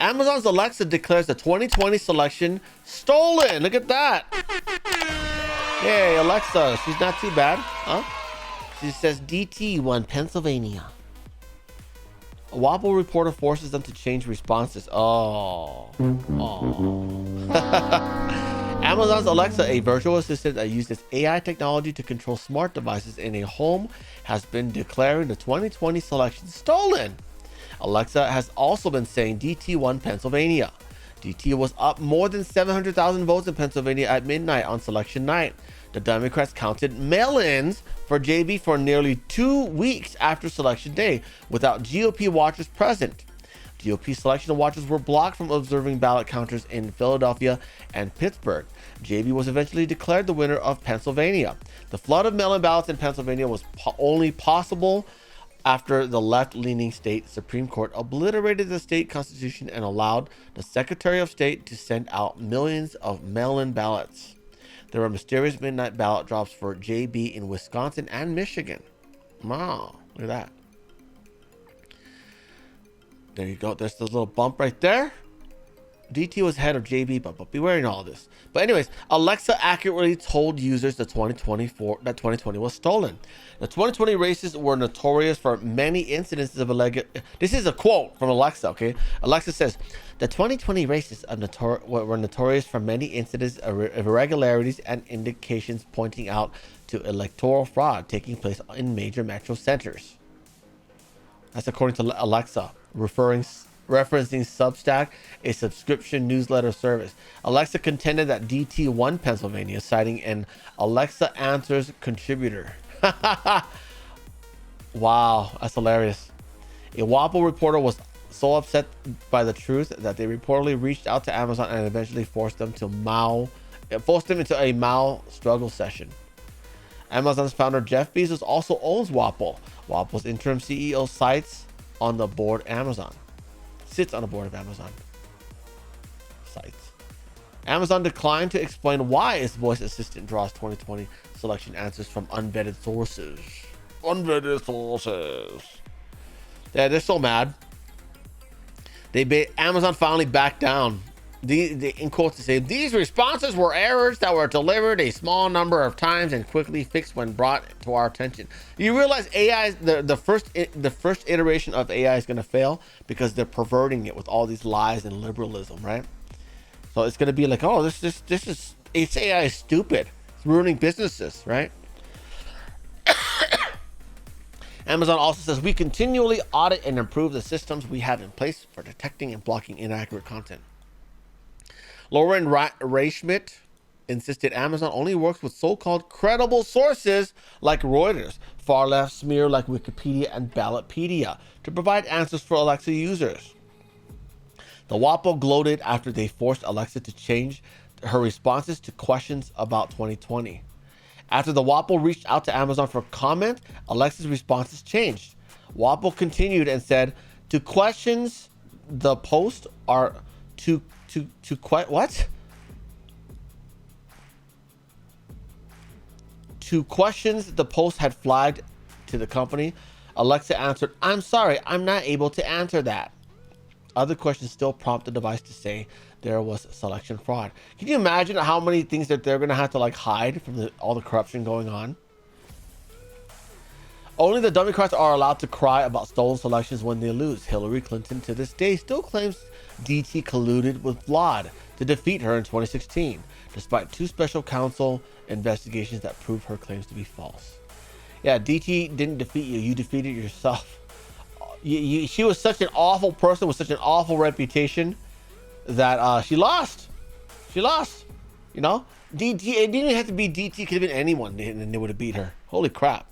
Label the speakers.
Speaker 1: Amazon's Alexa declares the 2020 selection stolen. Look at that. Yay, Alexa. She's not too bad, huh? She says DT won Pennsylvania. A Wapple reporter forces them to change responses. Oh. Amazon's Alexa, a virtual assistant that uses AI technology to control smart devices in a home, has been declaring the 2020 selection stolen. Alexa has also been saying DT won Pennsylvania. DT was up more than 700,000 votes in Pennsylvania at midnight on selection night. The Democrats counted mail-ins for JB for nearly 2 weeks after selection day without GOP watchers present. GOP selection watchers were blocked from observing ballot counters in Philadelphia and Pittsburgh. JB was eventually declared the winner of Pennsylvania. The flood of mail-in ballots in Pennsylvania was only possible after the left-leaning state Supreme Court obliterated the state constitution and allowed the Secretary of State to send out millions of mail-in ballots. There were mysterious midnight ballot drops for JB in Wisconsin and Michigan. Wow, look at that. There you go. There's the little bump right there. DT was ahead of JB, but beware in all this. But anyways, Alexa accurately told users that 2020 was stolen. The 2020 races were notorious for many incidences of illegal. This is a quote from Alexa, okay? Alexa says, the 2020 races were notorious for many incidents of irregularities and indications pointing out to electoral fraud taking place in major metro centers. That's according to Alexa, referencing Substack, a subscription newsletter service. Alexa contended that DT won Pennsylvania, citing an Alexa Answers contributor. Wow, that's hilarious. A Wapple reporter was so upset by the truth that they reportedly reached out to Amazon and eventually forced them into a Mao struggle session. Amazon's founder Jeff Bezos also owns Wapple. Wapple's interim CEO sits on the board of Amazon. Amazon declined to explain why its voice assistant draws 2020 selection answers from unvetted sources. Yeah, they're so mad. Amazon finally backed down. In quotes, to say these responses were errors that were delivered a small number of times and quickly fixed when brought to our attention. You realize AI, the first iteration of AI is going to fail because they're perverting it with all these lies and liberalism, right? So it's going to be like, oh, this is it's AI is stupid. It's ruining businesses, right? Amazon also says we continually audit and improve the systems we have in place for detecting and blocking inaccurate content. Lauren Reichschmidt insisted Amazon only works with so-called credible sources like Reuters, far-left smear like Wikipedia and Ballotpedia to provide answers for Alexa users. The Wapple gloated after they forced Alexa to change her responses to questions about 2020. After the Wapple reached out to Amazon for comment, Alexa's responses changed. Wapple continued and said, to questions the post are what? To questions the post had flagged to the company, Alexa answered, I'm sorry, I'm not able to answer that. Other questions still prompt the device to say there was selection fraud. Can you imagine how many things that they're going to have to hide from all the corruption going on? Only the Democrats are allowed to cry about stolen selections when they lose. Hillary Clinton to this day still claims DT colluded with Vlad to defeat her in 2016, despite 2 special counsel investigations that proved her claims to be false. Yeah, DT didn't defeat you. You defeated yourself. She was such an awful person with such an awful reputation that she lost. She lost. You know? DT, it didn't even have to be DT. It could have been anyone, and they would have beat her. Holy crap.